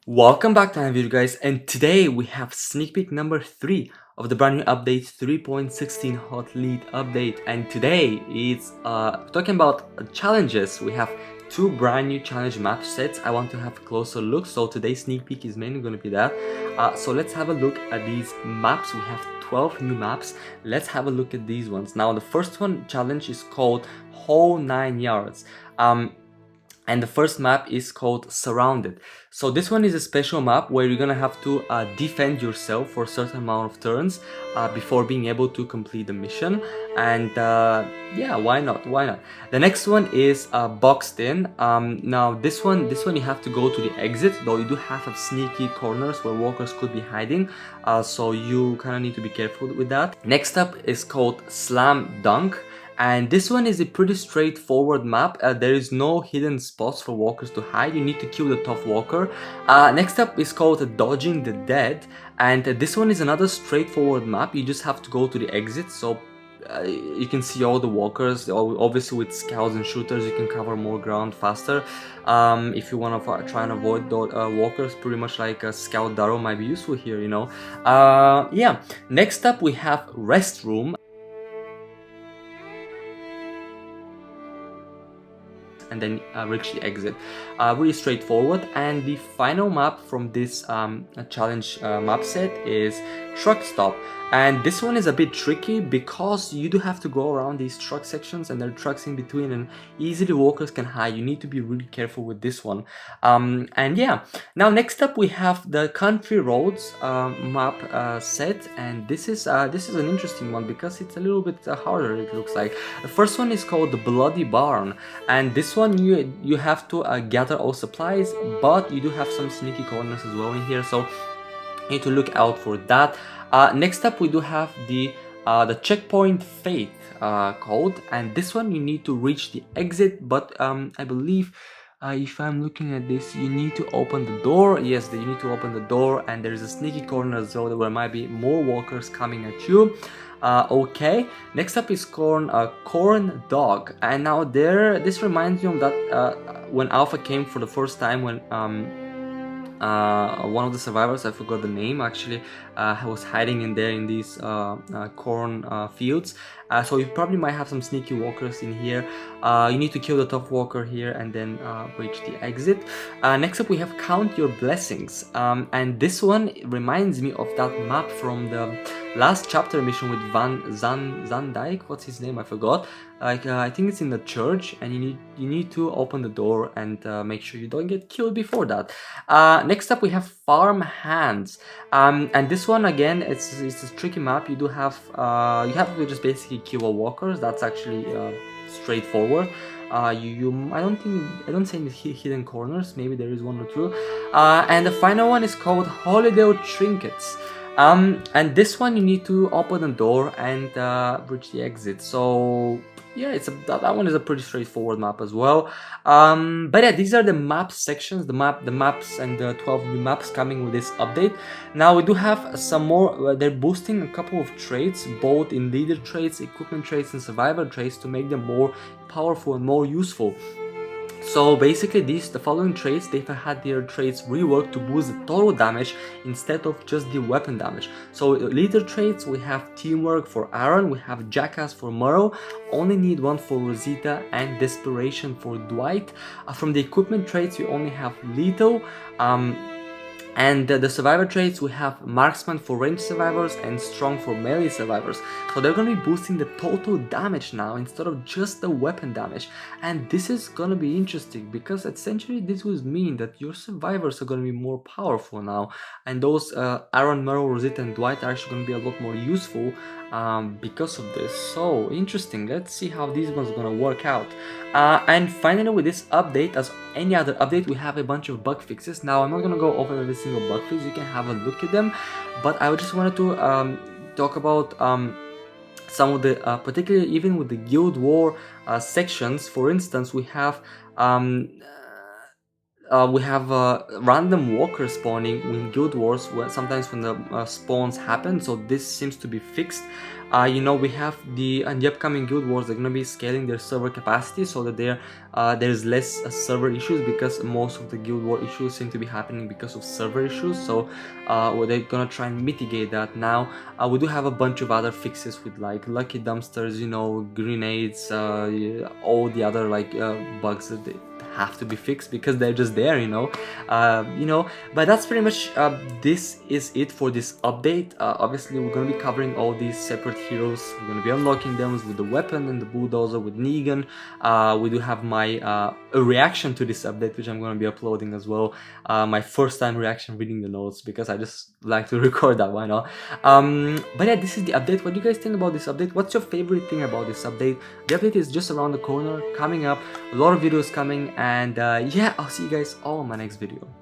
Welcome back to another video, guys, and today we have sneak peek number 3 of the brand new update 3.16 hot lead update. And today it's talking about challenges. We have two brand new challenge map sets. I want to have a closer look, so today's sneak peek is mainly going to be that. So let's have a look at these maps. We have 12 new maps. Let's have a look at these ones. Now the first one challenge is called Whole 9 Yards. And the first map is called Surrounded. So this one is a special map where you're gonna have to defend yourself for a certain amount of turns before being able to complete the mission. And yeah, why not? The next one is Boxed In. Now this one you have to go to the exit, though you do have sneaky corners where walkers could be hiding, so you kind of need to be careful with that. Next up is called Slam Dunk. And this one is a pretty straightforward map. There is no hidden spots for walkers to hide. You need to kill the tough walker. Next up is called Dodging the Dead, and this one is another straightforward map. You just have to go to the exit, so you can see all the walkers. Obviously with scouts and shooters you can cover more ground faster. If you want to try and avoid the walkers, pretty much like a scout Daryl might be useful here, you know. Yeah, next up we have Restroom, and then reach the exit. Really straightforward. And the final map from this challenge map set is Truck Stop. And this one is a bit tricky because you do have to go around these truck sections and there are trucks in between and easily walkers can hide. You need to be really careful with this one. And yeah, now next up we have the Country Roads map set, and this is an interesting one because it's a little bit harder, it looks like. The first one is called the Bloody Barn, and this one you have to gather all supplies, but you do have some sneaky corners as well in here, so you need to look out for that. Next up we do have the Checkpoint Faith code, and this one you need to reach the exit, but I believe if I'm looking at this, you need to open the door. Yes, you need to open the door, and there's a sneaky corner as well where might be more walkers coming at you. Okay, next up is Corn Dog, and now this reminds me of that when Alpha came for the first time, when one of the survivors, I forgot the name actually, was hiding in there in these corn fields. So you probably might have some sneaky walkers in here. You need to kill the tough walker here and then reach the exit. Next up we have Count Your Blessings, and this one reminds me of that map from the last chapter mission with Zandijk. What's his name? I forgot. I think it's in the church, and you need to open the door and make sure you don't get killed before that. Next up we have Farm Hands, and this one again, it's a tricky map. You do have you have to just basically kill all walkers. That's actually straightforward. I don't see any hidden corners. Maybe there is one or two. And the final one is called Holiday Trinkets. And this one you need to open the door and reach the exit. So yeah, that one is a pretty straightforward map as well. But yeah, these are the map sections, the maps and the 12 new maps coming with this update. Now we do have some more. They're boosting a couple of traits, both in leader traits, equipment traits, and survivor traits, to make them more powerful and more useful. So basically the following traits, they've had their traits reworked to boost the total damage instead of just the weapon damage. So leader traits, we have Teamwork for Aaron, we have Jackass for Murrow, Only Need One for Rosita, and Desperation for Dwight. From the equipment traits, we only have Lethal. And the survivor traits, we have Marksman for ranged survivors and Strong for melee survivors. So they're going to be boosting the total damage now instead of just the weapon damage. And this is going to be interesting because essentially this would mean that your survivors are going to be more powerful now. And those Aaron, Murrow, Rosita, and Dwight are actually going to be a lot more useful because of this. So interesting. Let's see how these ones are going to work out. And finally, with this update, as any other update, we have a bunch of bug fixes. Now I'm not going to go over every single bug fix. You can have a look at them, but I just wanted to talk about some of the particularly even with the Guild War sections. For instance, we have we have random walkers spawning in guild wars sometimes when the spawns happen, so this seems to be fixed. You know, we have the upcoming guild wars, they're going to be scaling their server capacity so that there's less server issues, because most of the guild war issues seem to be happening because of server issues. So they're gonna try and mitigate that. Now we do have a bunch of other fixes with like lucky dumpsters, you know, grenades, all the other like bugs that they have to be fixed because they're just there, you know. But that's pretty much this is it for this update. Obviously we're going to be covering all these separate heroes, we're going to be unlocking them with the weapon and the bulldozer with Negan. We do have my a reaction to this update, which I'm going to be uploading as well, my first time reaction reading the notes, because I just like to record that, why not. But yeah, this is the update. What do you guys think about this update? What's your favorite thing about this update? The update is just around the corner, coming up, a lot of videos coming, and yeah, I'll see you guys all in my next video.